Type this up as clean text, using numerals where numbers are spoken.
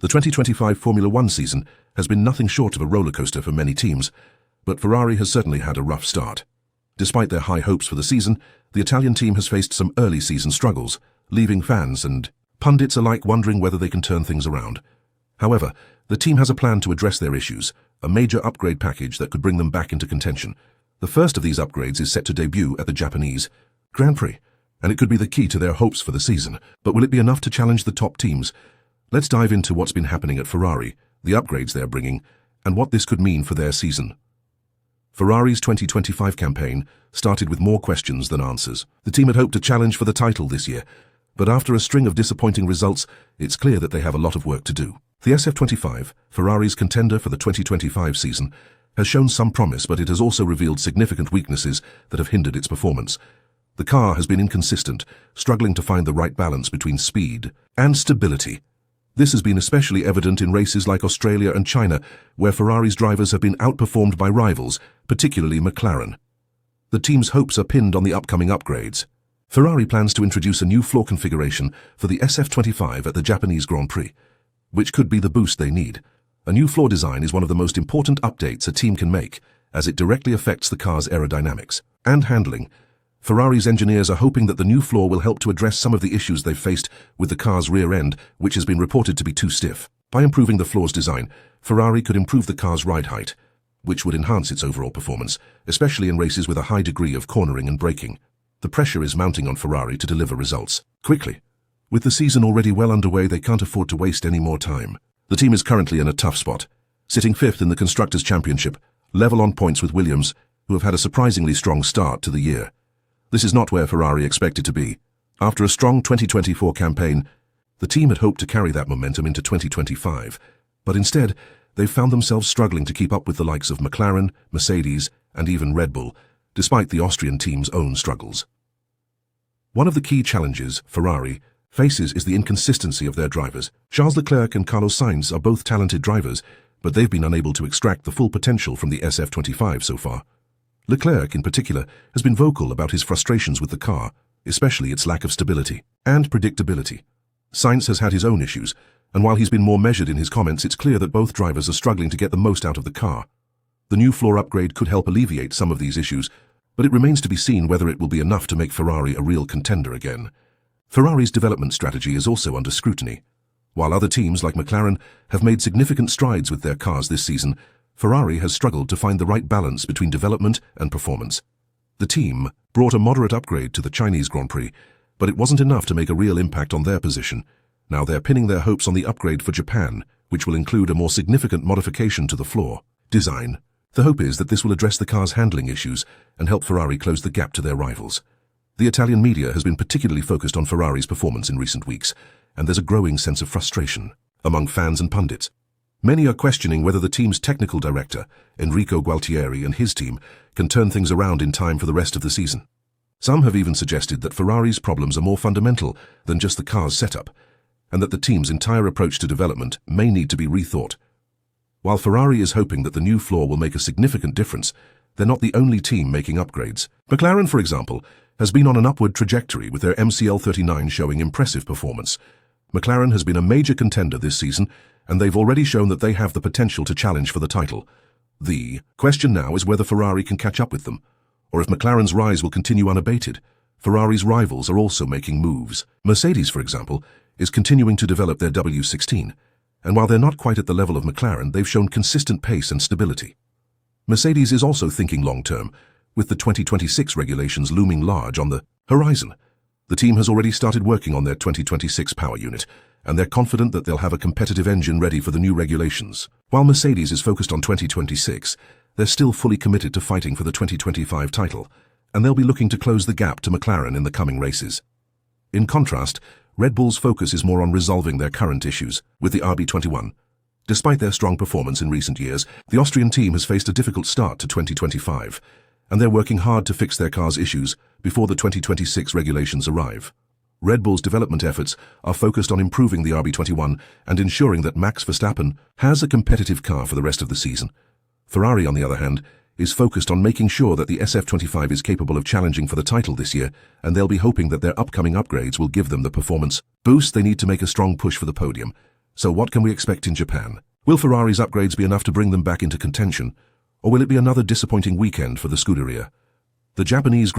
The 2025 Formula One season has been nothing short of a rollercoaster for many teams, but Ferrari has certainly had a rough start. Despite their high hopes for the season, the Italian team has faced some early season struggles, leaving fans and pundits alike wondering whether they can turn things around. However, the team has a plan to address their issues, a major upgrade package that could bring them back into contention. The first of these upgrades is set to debut at the Japanese Grand Prix, and it could be the key to their hopes for the season. But will it be enough to challenge the top teams? Let's dive into what's been happening at Ferrari, the upgrades they're bringing, and what this could mean for their season. Ferrari's 2025 campaign started with more questions than answers. The team had hoped to challenge for the title this year, but after a string of disappointing results, it's clear that they have a lot of work to do. The SF25, Ferrari's contender for the 2025 season, has shown some promise, but it has also revealed significant weaknesses that have hindered its performance. The car has been inconsistent, struggling to find the right balance between speed and stability. This has been especially evident in races like Australia and China, where Ferrari's drivers have been outperformed by rivals, particularly McLaren. The team's hopes are pinned on the upcoming upgrades. Ferrari plans to introduce a new floor configuration for the SF25 at the Japanese Grand Prix, which could be the boost they need. A new floor design is one of the most important updates a team can make, as it directly affects the car's aerodynamics and handling. Ferrari's engineers are hoping that the new floor will help to address some of the issues they've faced with the car's rear end, which has been reported to be too stiff. By improving the floor's design, Ferrari could improve the car's ride height, which would enhance its overall performance, especially in races with a high degree of cornering and braking. The pressure is mounting on Ferrari to deliver results quickly. With the season already well underway, they can't afford to waste any more time. The team is currently in a tough spot, sitting fifth in the Constructors' Championship, level on points with Williams, who have had a surprisingly strong start to the year. This is not where Ferrari expected to be. After a strong 2024 campaign, the team had hoped to carry that momentum into 2025, but instead, they've found themselves struggling to keep up with the likes of McLaren, Mercedes, and even Red Bull, despite the Austrian team's own struggles. One of the key challenges Ferrari faces is the inconsistency of their drivers. Charles Leclerc and Carlos Sainz are both talented drivers, but they've been unable to extract the full potential from the SF25 so far. Leclerc, in particular, has been vocal about his frustrations with the car, especially its lack of stability and predictability. Sainz has had his own issues, and while he's been more measured in his comments, it's clear that both drivers are struggling to get the most out of the car. The new floor upgrade could help alleviate some of these issues, but it remains to be seen whether it will be enough to make Ferrari a real contender again. Ferrari's development strategy is also under scrutiny. While other teams like McLaren have made significant strides with their cars this season, Ferrari has struggled to find the right balance between development and performance. The team brought a moderate upgrade to the Chinese Grand Prix, but it wasn't enough to make a real impact on their position. Now they're pinning their hopes on the upgrade for Japan, which will include a more significant modification to the floor design. The hope is that this will address the car's handling issues and help Ferrari close the gap to their rivals. The Italian media has been particularly focused on Ferrari's performance in recent weeks, and there's a growing sense of frustration among fans and pundits. Many are questioning whether the team's technical director, Enrico Gualtieri, and his team can turn things around in time for the rest of the season. Some have even suggested that Ferrari's problems are more fundamental than just the car's setup, and that the team's entire approach to development may need to be rethought. While Ferrari is hoping that the new floor will make a significant difference, they're not the only team making upgrades. McLaren, for example, has been on an upward trajectory with their MCL39 showing impressive performance. McLaren has been a major contender this season, and they've already shown that they have the potential to challenge for the title. The question now is whether Ferrari can catch up with them, or if McLaren's rise will continue unabated. Ferrari's rivals are also making moves. Mercedes, for example, is continuing to develop their W16, and while they're not quite at the level of McLaren, they've shown consistent pace and stability. Mercedes is also thinking long-term, with the 2026 regulations looming large on the horizon. The team has already started working on their 2026 power unit, and they're confident that they'll have a competitive engine ready for the new regulations. While Mercedes is focused on 2026, they're still fully committed to fighting for the 2025 title, and they'll be looking to close the gap to McLaren in the coming races. In contrast, Red Bull's focus is more on resolving their current issues with the RB21. Despite their strong performance in recent years, the Austrian team has faced a difficult start to 2025, and they're working hard to fix their car's issues before the 2026 regulations arrive. Red Bull's development efforts are focused on improving the RB21 and ensuring that Max Verstappen has a competitive car for the rest of the season. Ferrari, on the other hand, is focused on making sure that the SF25 is capable of challenging for the title this year, and they'll be hoping that their upcoming upgrades will give them the performance boost they need to make a strong push for the podium. So what can we expect in Japan? Will Ferrari's upgrades be enough to bring them back into contention, or will it be another disappointing weekend for the Scuderia? The Japanese